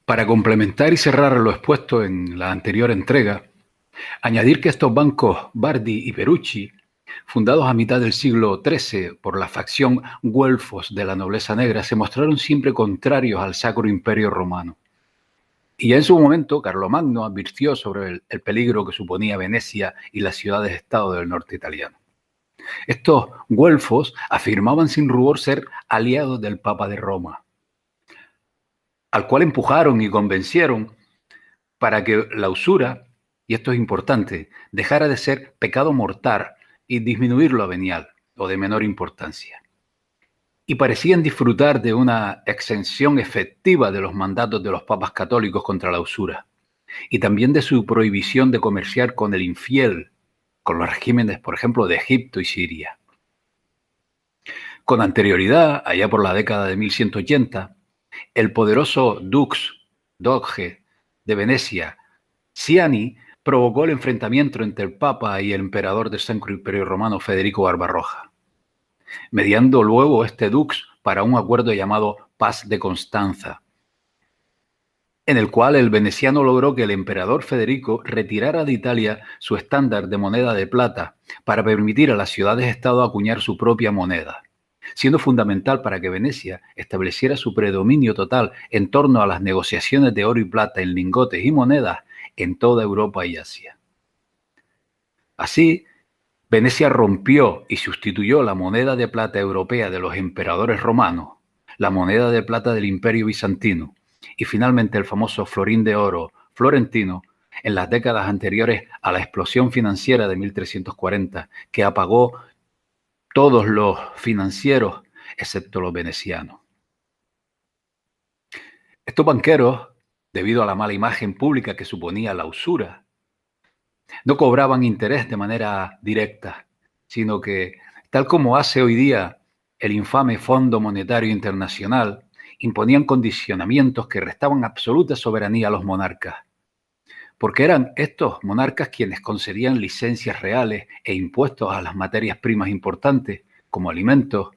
Para complementar y cerrar lo expuesto en la anterior entrega, añadir que estos bancos Bardi y Perucci, fundados a mitad del siglo XIII por la facción güelfos de la nobleza negra, se mostraron siempre contrarios al Sacro Imperio Romano. Y ya en su momento, Carlomagno advirtió sobre el peligro que suponía Venecia y las ciudades-estado del norte italiano. Estos güelfos afirmaban sin rubor ser aliados del Papa de Roma, al cual empujaron y convencieron para que la usura, y esto es importante, dejara de ser pecado mortal y disminuirlo a venial o de menor importancia. Y parecían disfrutar de una exención efectiva de los mandatos de los papas católicos contra la usura y también de su prohibición de comerciar con el infiel, con los regímenes, por ejemplo, de Egipto y Siria. Con anterioridad, allá por la década de 1180, el poderoso doge de Venecia, Ciani, provocó el enfrentamiento entre el Papa y el emperador del Sacro Imperio Romano, Federico Barbarroja, mediando luego este dux para un acuerdo llamado Paz de Constanza, en el cual el veneciano logró que el emperador Federico retirara de Italia su estándar de moneda de plata para permitir a las ciudades-estado acuñar su propia moneda, siendo fundamental para que Venecia estableciera su predominio total en torno a las negociaciones de oro y plata en lingotes y monedas en toda Europa y Asia. Así, Venecia rompió y sustituyó la moneda de plata europea de los emperadores romanos, la moneda de plata del Imperio Bizantino y finalmente el famoso florín de oro florentino en las décadas anteriores a la explosión financiera de 1340, que apagó todos los financieros excepto los venecianos. Estos banqueros, debido a la mala imagen pública que suponía la usura, no cobraban interés de manera directa, sino que, tal como hace hoy día el infame Fondo Monetario Internacional, imponían condicionamientos que restaban absoluta soberanía a los monarcas, porque eran estos monarcas quienes concedían licencias reales e impuestos a las materias primas importantes, como alimentos,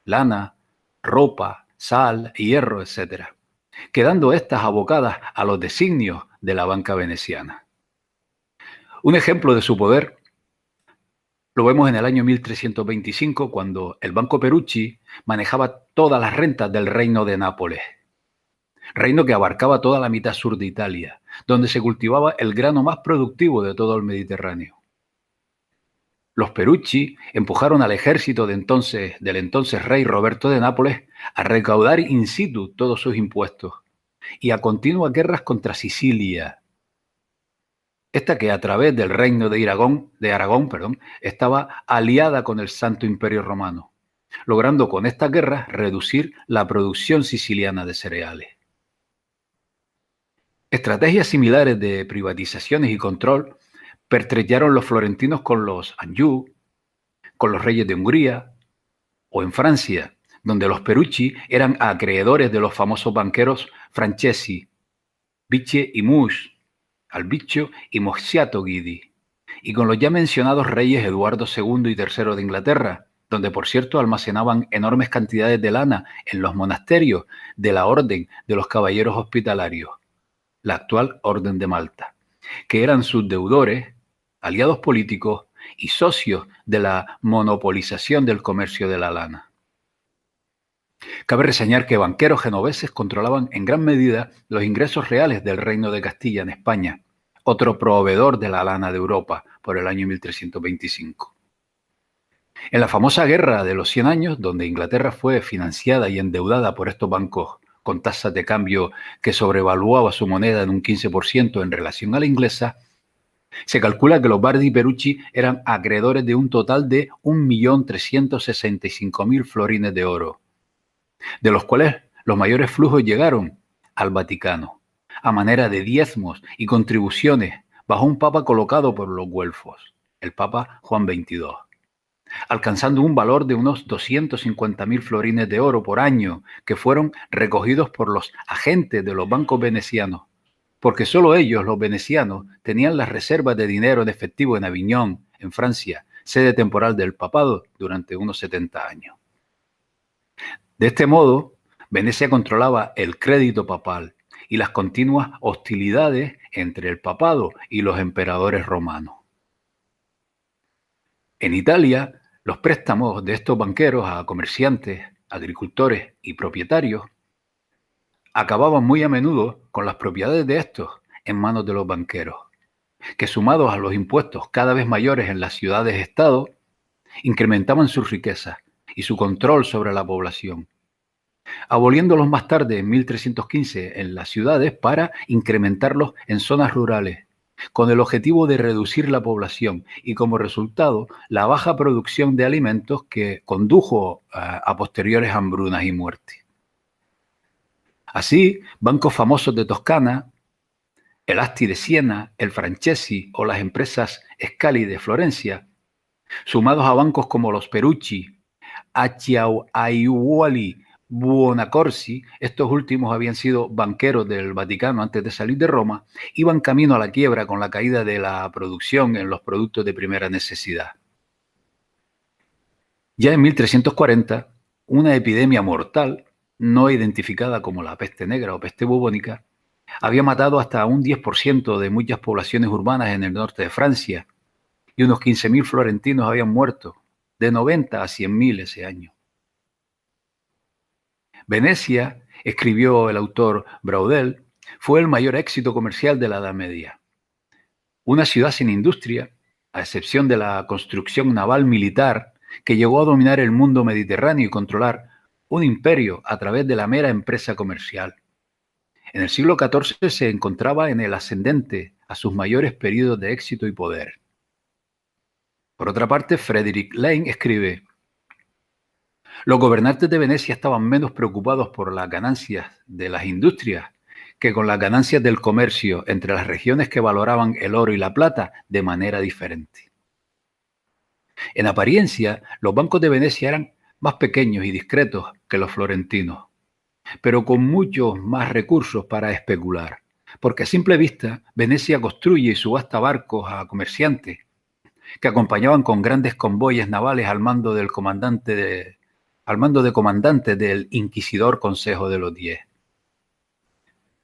lana, ropa, sal, hierro, etc., quedando estas abocadas a los designios de la banca veneciana. Un ejemplo de su poder lo vemos en el año 1325, cuando el Banco Perucci manejaba todas las rentas del reino de Nápoles, reino que abarcaba toda la mitad sur de Italia, donde se cultivaba el grano más productivo de todo el Mediterráneo. Los Perucci empujaron al ejército del entonces rey Roberto de Nápoles a recaudar in situ todos sus impuestos y a continuas guerras contra Sicilia, esta que a través del reino de Aragón, estaba aliada con el Santo Imperio Romano, logrando con estas guerras reducir la producción siciliana de cereales. Estrategias similares de privatizaciones y control pertrecharon los florentinos con los Anjou, con los reyes de Hungría o en Francia, donde los Perucci eran acreedores de los famosos banqueros Francesi, Bice y Mus, Albiccio y Mosciato Guidi, y con los ya mencionados reyes Eduardo II y III de Inglaterra, donde por cierto almacenaban enormes cantidades de lana en los monasterios de la Orden de los Caballeros Hospitalarios, la actual Orden de Malta, que eran sus deudores, aliados políticos y socios de la monopolización del comercio de la lana. Cabe reseñar que banqueros genoveses controlaban en gran medida los ingresos reales del Reino de Castilla en España, otro proveedor de la lana de Europa por el año 1325. En la famosa Guerra de los 100 años, donde Inglaterra fue financiada y endeudada por estos bancos con tasas de cambio que sobrevaluaba su moneda en un 15% en relación a la inglesa, se calcula que los Bardi y Perucci eran acreedores de un total de 1.365.000 florines de oro, de los cuales los mayores flujos llegaron al Vaticano, a manera de diezmos y contribuciones bajo un papa colocado por los güelfos, el Papa Juan XXII, alcanzando un valor de unos 250.000 florines de oro por año que fueron recogidos por los agentes de los bancos venecianos, porque solo ellos, los venecianos, tenían las reservas de dinero en efectivo en Aviñón, en Francia, sede temporal del papado durante unos 70 años. De este modo, Venecia controlaba el crédito papal y las continuas hostilidades entre el papado y los emperadores romanos. En Italia, los préstamos de estos banqueros a comerciantes, agricultores y propietarios acababan muy a menudo con las propiedades de estos en manos de los banqueros, que sumados a los impuestos cada vez mayores en las ciudades-estado, incrementaban sus riquezas y su control sobre la población, aboliéndolos más tarde en 1315 en las ciudades para incrementarlos en zonas rurales, con el objetivo de reducir la población y como resultado la baja producción de alimentos que condujo a posteriores hambrunas y muertes. Así, bancos famosos de Toscana, el Asti de Siena, el Francesi o las empresas Scali de Florencia, sumados a bancos como los Perucci, Acciaiuoli, Buonaccorsi, estos últimos habían sido banqueros del Vaticano antes de salir de Roma, iban camino a la quiebra con la caída de la producción en los productos de primera necesidad. Ya en 1340, una epidemia mortal, no identificada como la peste negra o peste bubónica, había matado hasta un 10% de muchas poblaciones urbanas en el norte de Francia, y unos 15.000 florentinos habían muerto, de 90 a 100.000 ese año. Venecia, escribió el autor Braudel, fue el mayor éxito comercial de la Edad Media. Una ciudad sin industria, a excepción de la construcción naval militar, que llegó a dominar el mundo mediterráneo y controlar un imperio a través de la mera empresa comercial. En el siglo XIV se encontraba en el ascendente a sus mayores periodos de éxito y poder. Por otra parte, Frederick Lane escribe: los gobernantes de Venecia estaban menos preocupados por las ganancias de las industrias que con las ganancias del comercio entre las regiones que valoraban el oro y la plata de manera diferente. En apariencia, los bancos de Venecia eran más pequeños y discretos que los florentinos, pero con muchos más recursos para especular, porque a simple vista Venecia construye y subasta barcos a comerciantes que acompañaban con grandes convoyes navales al mando de comandantes del inquisidor Consejo de los Diez.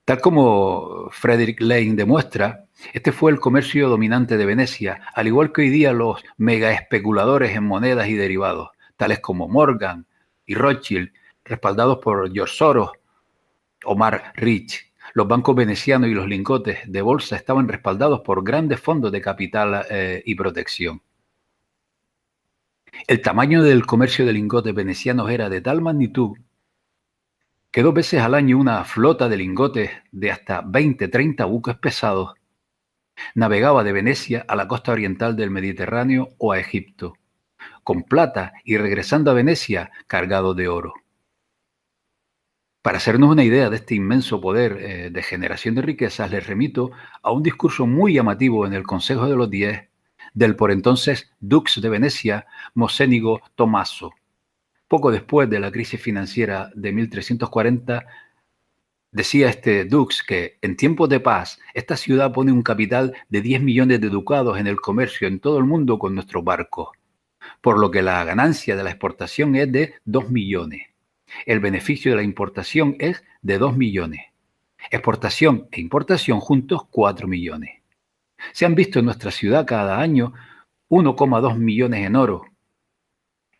Tal como Frederick Lane demuestra, este fue el comercio dominante de Venecia, al igual que hoy día los mega especuladores en monedas y derivados, tales como Morgan y Rothschild, respaldados por George Soros o Mark Rich. Los bancos venecianos y los lingotes de bolsa estaban respaldados por grandes fondos de capital y protección. El tamaño del comercio de lingotes venecianos era de tal magnitud que 2 veces al año una flota de lingotes de hasta 20-30 buques pesados navegaba de Venecia a la costa oriental del Mediterráneo o a Egipto, con plata y regresando a Venecia cargado de oro. Para hacernos una idea de este inmenso poder de generación de riquezas, les remito a un discurso muy llamativo en el Consejo de los Diez del por entonces Dux de Venecia, Mocénigo Tommaso. Poco después de la crisis financiera de 1340, decía este Dux que en tiempos de paz esta ciudad pone un capital de 10 millones de ducados en el comercio en todo el mundo con nuestros barcos, por lo que la ganancia de la exportación es de 2 millones. El beneficio de la importación es de 2 millones. Exportación e importación juntos 4 millones. Se han visto en nuestra ciudad cada año 1,2 millones en oro.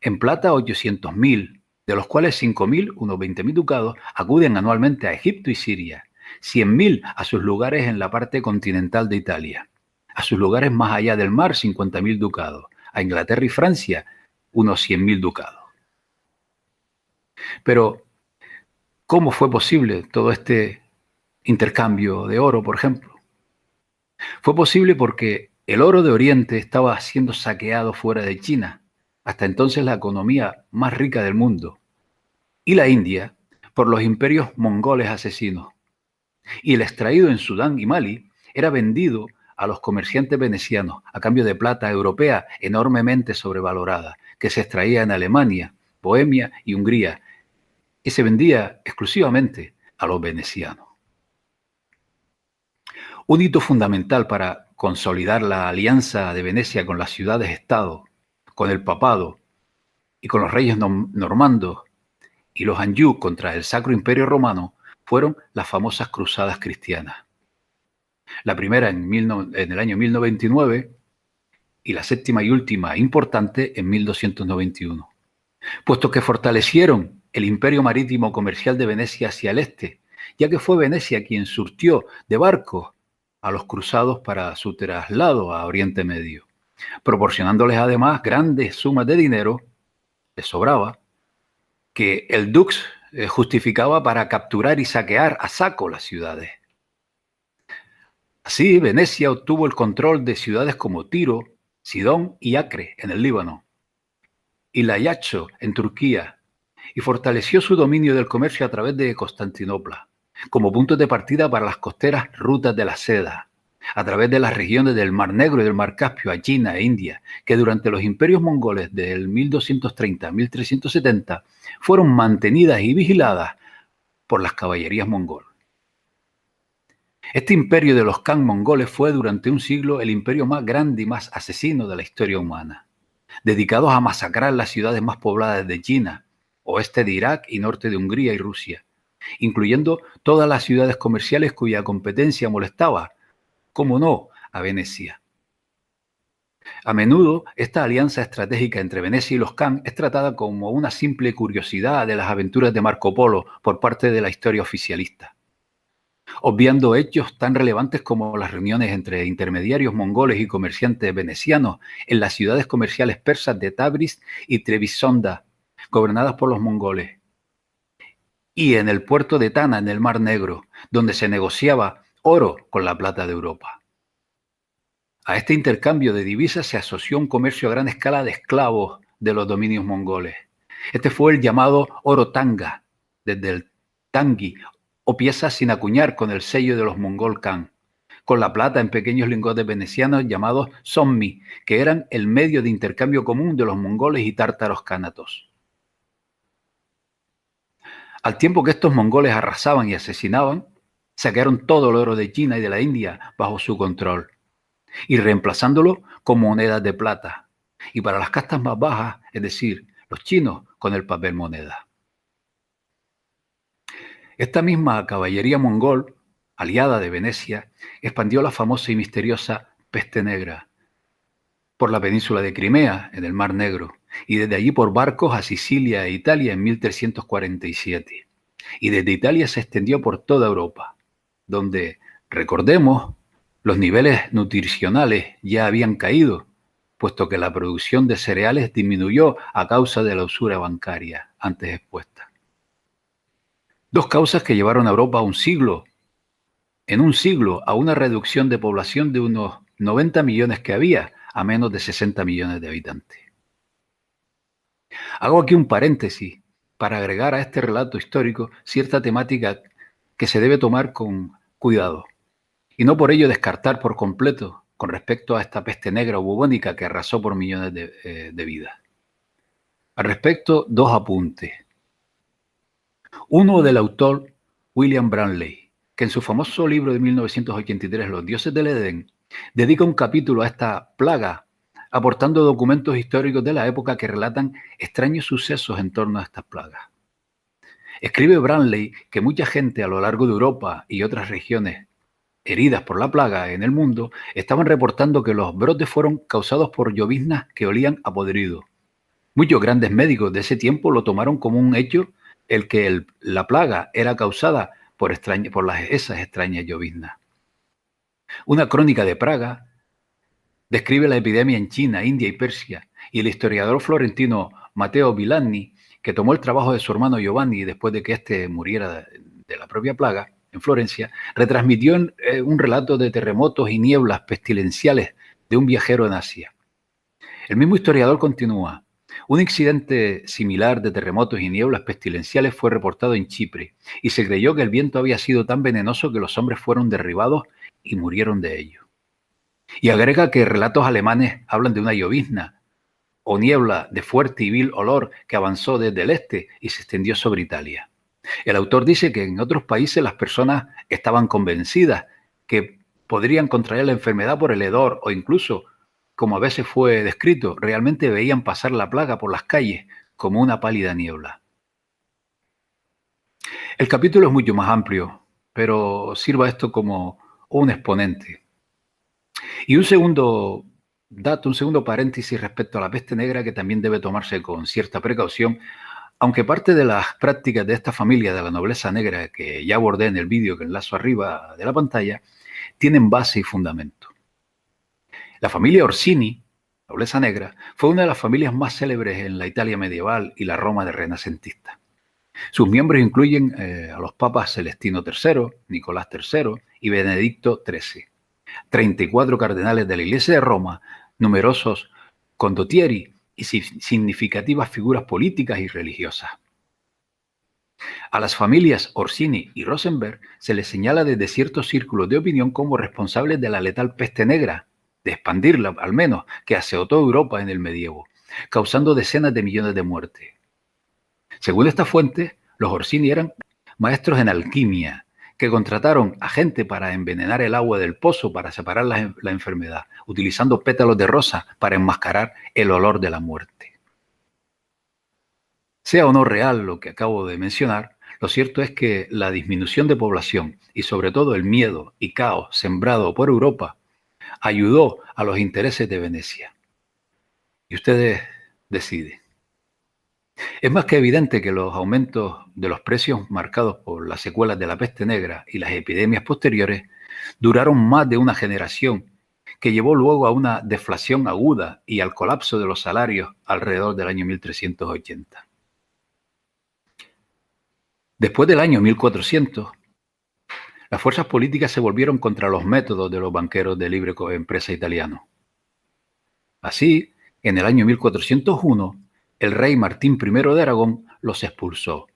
En plata 800.000, de los cuales 5.000, unos 20.000 ducados, acuden anualmente a Egipto y Siria. 100.000 a sus lugares en la parte continental de Italia. A sus lugares más allá del mar 50.000 ducados. A Inglaterra y Francia unos 100.000 ducados. Pero, ¿cómo fue posible todo este intercambio de oro, por ejemplo? Fue posible porque el oro de Oriente estaba siendo saqueado fuera de China, hasta entonces la economía más rica del mundo, y la India por los imperios mongoles asesinos. Y el extraído en Sudán y Mali era vendido a los comerciantes venecianos a cambio de plata europea enormemente sobrevalorada, que se extraía en Alemania, Bohemia y Hungría, y se vendía exclusivamente a los venecianos. Un hito fundamental para consolidar la alianza de Venecia con las ciudades-estado, con el papado y con los reyes normandos y los Anjou contra el Sacro Imperio Romano fueron las famosas cruzadas cristianas. La primera en el año 1099 y la séptima y última importante en 1291, puesto que fortalecieron el imperio marítimo comercial de Venecia hacia el este, ya que fue Venecia quien surtió de barcos a los cruzados para su traslado a Oriente Medio, proporcionándoles además grandes sumas de dinero, les sobraba, que el dux justificaba para capturar y saquear a saco las ciudades. Así, Venecia obtuvo el control de ciudades como Tiro, Sidón y Acre en el Líbano, y Layacho en Turquía, y fortaleció su dominio del comercio a través de Constantinopla, como puntos de partida para las costeras rutas de la seda, a través de las regiones del Mar Negro y del Mar Caspio a China e India, que durante los imperios mongoles del 1230 a 1370 fueron mantenidas y vigiladas por las caballerías mongolas. Este imperio de los Khan mongoles fue durante un siglo el imperio más grande y más asesino de la historia humana, dedicados a masacrar las ciudades más pobladas de China, oeste de Irak y norte de Hungría y Rusia, incluyendo todas las ciudades comerciales cuya competencia molestaba, como no, a Venecia. A menudo, esta alianza estratégica entre Venecia y los Khan es tratada como una simple curiosidad de las aventuras de Marco Polo por parte de la historia oficialista, obviando hechos tan relevantes como las reuniones entre intermediarios mongoles y comerciantes venecianos en las ciudades comerciales persas de Tabriz y Trebisonda, gobernadas por los mongoles, y en el puerto de Tana, en el Mar Negro, donde se negociaba oro con la plata de Europa. A este intercambio de divisas se asoció un comercio a gran escala de esclavos de los dominios mongoles. Este fue el llamado oro tanga, desde el tangi, o piezas sin acuñar con el sello de los mongol Khan, con la plata en pequeños lingotes venecianos llamados sommi, que eran el medio de intercambio común de los mongoles y tártaros cánatos. Al tiempo que estos mongoles arrasaban y asesinaban, saquearon todo el oro de China y de la India bajo su control, y reemplazándolo con monedas de plata, y para las castas más bajas, es decir, los chinos, con el papel moneda. Esta misma caballería mongol, aliada de Venecia, expandió la famosa y misteriosa peste negra por la península de Crimea, en el Mar Negro, y desde allí por barcos a Sicilia e Italia en 1347. Y desde Italia se extendió por toda Europa, donde, recordemos, los niveles nutricionales ya habían caído, puesto que la producción de cereales disminuyó a causa de la usura bancaria antes expuesta. Dos causas que llevaron a Europa en un siglo, a una reducción de población de unos 90 millones que había a menos de 60 millones de habitantes. Hago aquí un paréntesis para agregar a este relato histórico cierta temática que se debe tomar con cuidado y no por ello descartar por completo con respecto a esta peste negra o bubónica que arrasó por millones de vidas. Al respecto, dos apuntes. Uno del autor William Branley, que en su famoso libro de 1983, Los dioses del Edén, dedica un capítulo a esta plaga, aportando documentos históricos de la época que relatan extraños sucesos en torno a estas plagas. Escribe Branley que mucha gente a lo largo de Europa y otras regiones heridas por la plaga en el mundo estaban reportando que los brotes fueron causados por lloviznas que olían a podrido. Muchos grandes médicos de ese tiempo lo tomaron como un hecho el que la plaga era causada por esas extrañas lloviznas. Una crónica de Praga describe la epidemia en China, India y Persia, y el historiador florentino Matteo Villani, que tomó el trabajo de su hermano Giovanni después de que éste muriera de la propia plaga en Florencia, retransmitió un relato de terremotos y nieblas pestilenciales de un viajero en Asia. El mismo historiador continúa: un incidente similar de terremotos y nieblas pestilenciales fue reportado en Chipre, y se creyó que el viento había sido tan venenoso que los hombres fueron derribados y murieron de ello. Y agrega que relatos alemanes hablan de una llovizna o niebla de fuerte y vil olor que avanzó desde el este y se extendió sobre Italia. El autor dice que en otros países las personas estaban convencidas que podrían contraer la enfermedad por el hedor o incluso, como a veces fue descrito, realmente veían pasar la plaga por las calles como una pálida niebla. El capítulo es mucho más amplio, pero sirva esto como un exponente. Y un segundo dato, un segundo paréntesis respecto a la peste negra que también debe tomarse con cierta precaución, aunque parte de las prácticas de esta familia de la nobleza negra que ya abordé en el vídeo que enlazo arriba de la pantalla, tienen base y fundamento. La familia Orsini, nobleza negra, fue una de las familias más célebres en la Italia medieval y la Roma de renacentista. Sus miembros incluyen a los papas Celestino III, Nicolás III y Benedicto XIII, 34 cardenales de la Iglesia de Roma, numerosos condottieri y significativas figuras políticas y religiosas. A las familias Orsini y Rosenberg se les señala desde ciertos círculos de opinión como responsables de la letal peste negra, de expandirla al menos, que aseotó Europa en el medievo, causando decenas de millones de muertes. Según esta fuente, los Orsini eran maestros en alquimia, que contrataron a gente para envenenar el agua del pozo para separar la enfermedad, utilizando pétalos de rosa para enmascarar el olor de la muerte. Sea o no real lo que acabo de mencionar, lo cierto es que la disminución de población y sobre todo el miedo y caos sembrado por Europa ayudó a los intereses de Venecia. Y ustedes deciden. Es más que evidente que los aumentos de los precios marcados por las secuelas de la peste negra y las epidemias posteriores duraron más de una generación, que llevó luego a una deflación aguda y al colapso de los salarios alrededor del año 1380. Después del año 1400, las fuerzas políticas se volvieron contra los métodos de los banqueros de libre empresa italianos. Así, en el año 1401, el rey Martín I de Aragón los expulsó.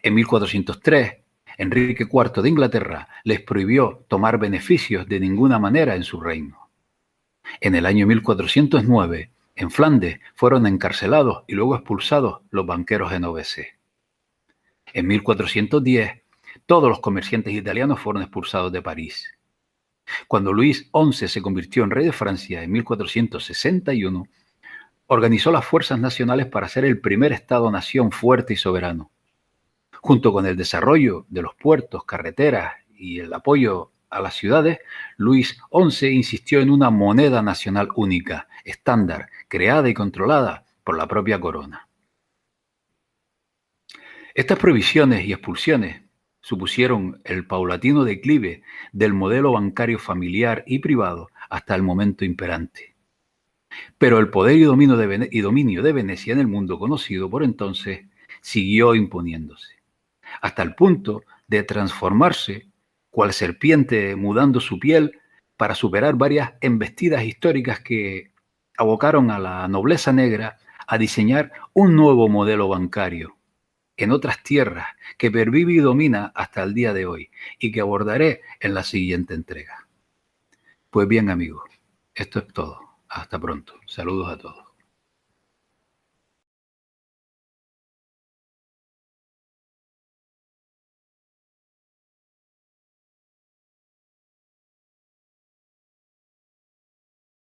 En 1403, Enrique IV de Inglaterra les prohibió tomar beneficios de ninguna manera en su reino. En el año 1409, en Flandes, fueron encarcelados y luego expulsados los banqueros genoveses. En 1410, todos los comerciantes italianos fueron expulsados de París. Cuando Luis XI se convirtió en rey de Francia en 1461, organizó las fuerzas nacionales para ser el primer Estado-nación fuerte y soberano. Junto con el desarrollo de los puertos, carreteras y el apoyo a las ciudades, Luis XI insistió en una moneda nacional única, estándar, creada y controlada por la propia corona. Estas prohibiciones y expulsiones supusieron el paulatino declive del modelo bancario familiar y privado hasta el momento imperante. Pero el poder y dominio de Venecia en el mundo conocido por entonces siguió imponiéndose, hasta el punto de transformarse cual serpiente mudando su piel para superar varias embestidas históricas que abocaron a la nobleza negra a diseñar un nuevo modelo bancario en otras tierras que pervive y domina hasta el día de hoy y que abordaré en la siguiente entrega. Pues bien, amigos, esto es todo. Hasta pronto. Saludos a todos.